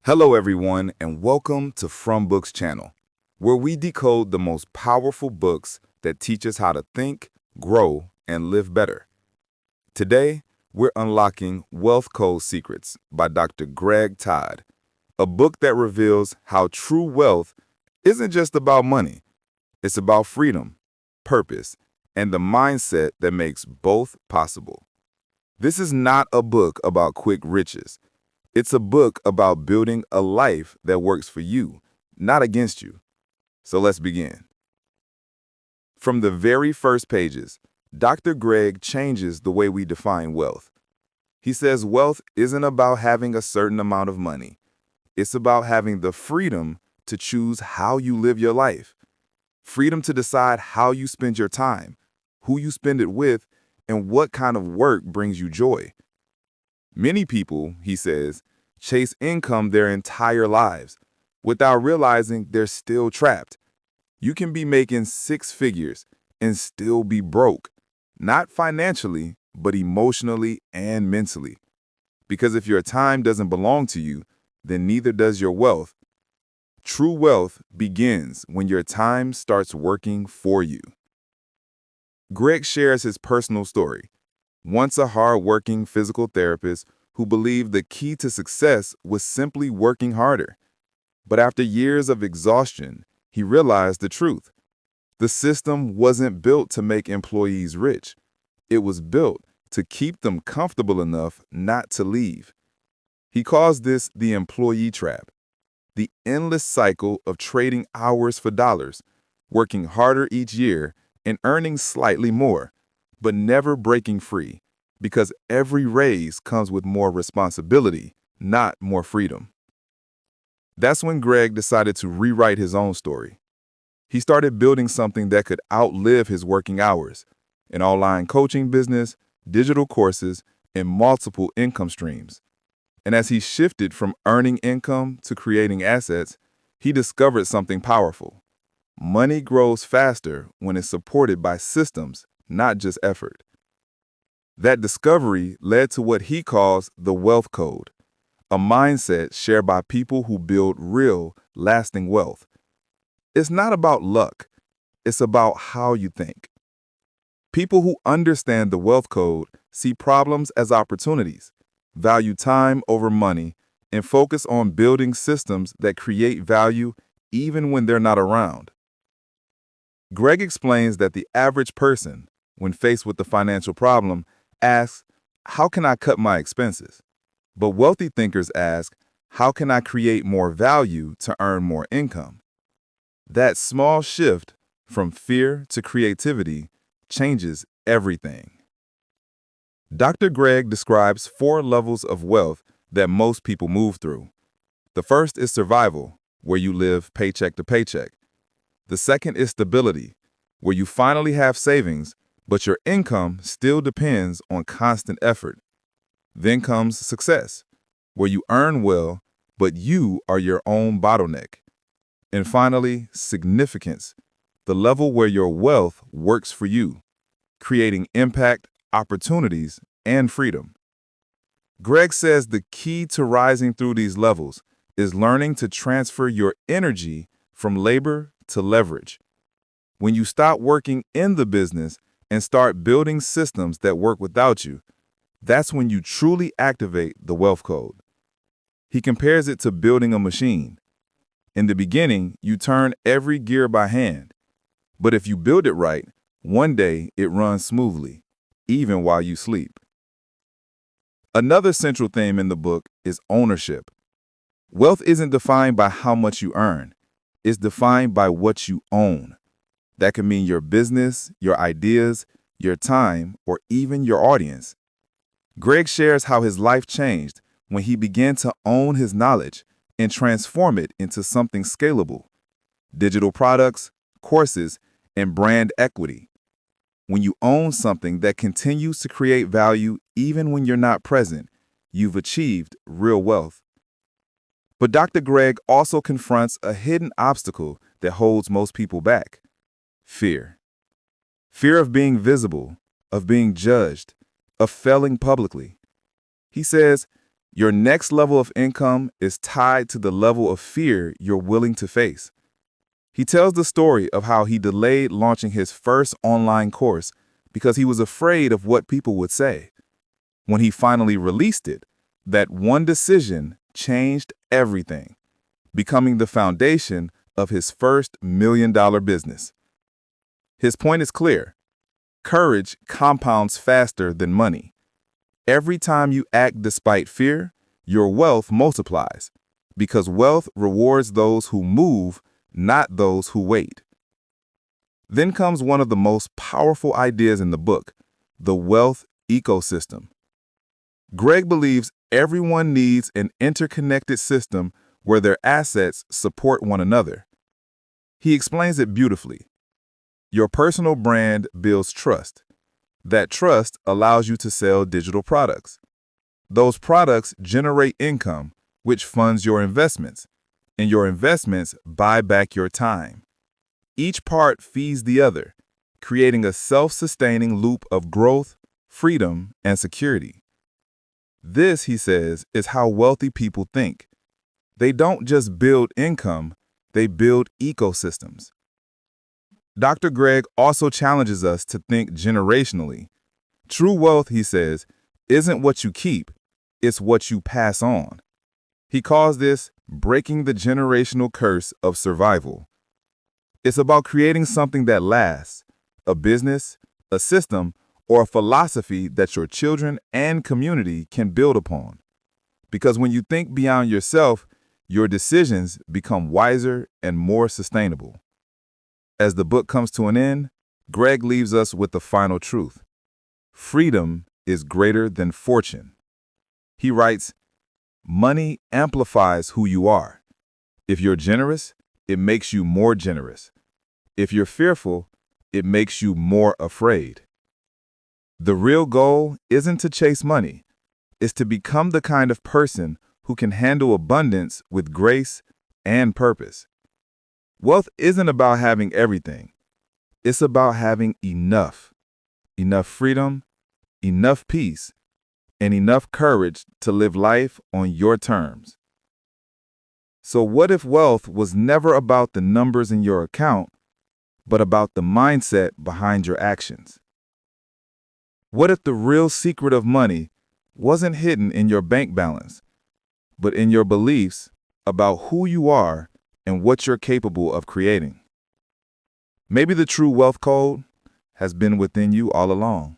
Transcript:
Hello everyone and welcome to FROMBOOK's channel, where we decode the most powerful books that teach us how to think, grow, and live better. Today, we're unlocking Wealth Code Secrets by Dr. Todd, a book that reveals how true wealth isn't just about money. It's about freedom, purpose, and the mindset that makes both possible. This is not a book about quick riches. It's a book about building a life that works for you, not against you. So let's begin. From the very first pages, Dr. Gregg changes the way we define wealth. He says wealth isn't about having a certain amount of money. It's about having the freedom to choose how you live your life. Freedom to decide how you spend your time, who you spend it with, and what kind of work brings you joy. Many people, he says, chase income their entire lives without realizing they're still trapped. You can be making six figures and still be broke, not financially, but emotionally and mentally. Because if your time doesn't belong to you, then neither does your wealth. True wealth begins when your time starts working for you. Gregg shares his personal story. Once a hard-working physical therapist who believed the key to success was simply working harder. But after years of exhaustion, he realized the truth. The system wasn't built to make employees rich. It was built to keep them comfortable enough not to leave. He calls this the employee trap, the endless cycle of trading hours for dollars, working harder each year and earning slightly more, but never breaking free, because every raise comes with more responsibility, not more freedom. That's when Gregg decided to rewrite his own story. He started building something that could outlive his working hours, an online coaching business, digital courses, and multiple income streams. And as he shifted from earning income to creating assets, he discovered something powerful. Money grows faster when it's supported by systems, not just effort. That discovery led to what he calls the Wealth Code, a mindset shared by people who build real, lasting wealth. It's not about luck. It's about how you think. People who understand the Wealth Code see problems as opportunities, value time over money, and focus on building systems that create value even when they're not around. Gregg explains that the average person, when faced with a financial problem, asks, how can I cut my expenses? But wealthy thinkers ask, how can I create more value to earn more income? That small shift from fear to creativity changes everything. Dr. Gregg describes 4 levels of wealth that most people move through. The first is survival, where you live paycheck to paycheck. The second is stability, where you finally have savings, but your income still depends on constant effort. Then comes success, where you earn well, but you are your own bottleneck. And finally, significance, the level where your wealth works for you, creating impact, opportunities, and freedom. Gregg says the key to rising through these levels is learning to transfer your energy from labor to leverage. When you stop working in the business and start building systems that work without you, that's when you truly activate the Wealth Code. He compares it to building a machine. In the beginning, you turn every gear by hand. But if you build it right, one day it runs smoothly, even while you sleep. Another central theme in the book is ownership. Wealth isn't defined by how much you earn. It's defined by what you own. That can mean your business, your ideas, your time, or even your audience. Gregg shares how his life changed when he began to own his knowledge and transform it into something scalable: digital products, courses, and brand equity. When you own something that continues to create value even when you're not present, you've achieved real wealth. But Dr. Gregg also confronts a hidden obstacle that holds most people back: fear. Fear of being visible, of being judged, of failing publicly. He says, Your next level of income is tied to the level of fear you're willing to face. He tells the story of how he delayed launching his first online course because he was afraid of what people would say. When he finally released it, that one decision changed everything, becoming the foundation of his first $1 million business. His point is clear. Courage compounds faster than money. Every time you act despite fear, your wealth multiplies, because wealth rewards those who move, not those who wait. Then comes one of the most powerful ideas in the book, the wealth ecosystem. Greg believes everyone needs an interconnected system where their assets support one another. He explains it beautifully. Your personal brand builds trust. That trust allows you to sell digital products. Those products generate income, which funds your investments, and your investments buy back your time. Each part feeds the other, creating a self-sustaining loop of growth, freedom, and security. This, he says, is how wealthy people think. They don't just build income, they build ecosystems. Dr. Greg also challenges us to think generationally. True wealth, he says, isn't what you keep, it's what you pass on. He calls this breaking the generational curse of survival. It's about creating something that lasts, a business, a system, or a philosophy that your children and community can build upon. Because when you think beyond yourself, your decisions become wiser and more sustainable. As the book comes to an end, Greg leaves us with the final truth. Freedom is greater than fortune. He writes, money amplifies who you are. If you're generous, it makes you more generous. If you're fearful, it makes you more afraid. The real goal isn't to chase money. It's to become the kind of person who can handle abundance with grace and purpose. Wealth isn't about having everything. It's about having enough. Enough freedom, enough peace, and enough courage to live life on your terms. So what if wealth was never about the numbers in your account, but about the mindset behind your actions? What if the real secret of money wasn't hidden in your bank balance, but in your beliefs about who you are and what you're capable of creating? Maybe the true wealth code has been within you all along.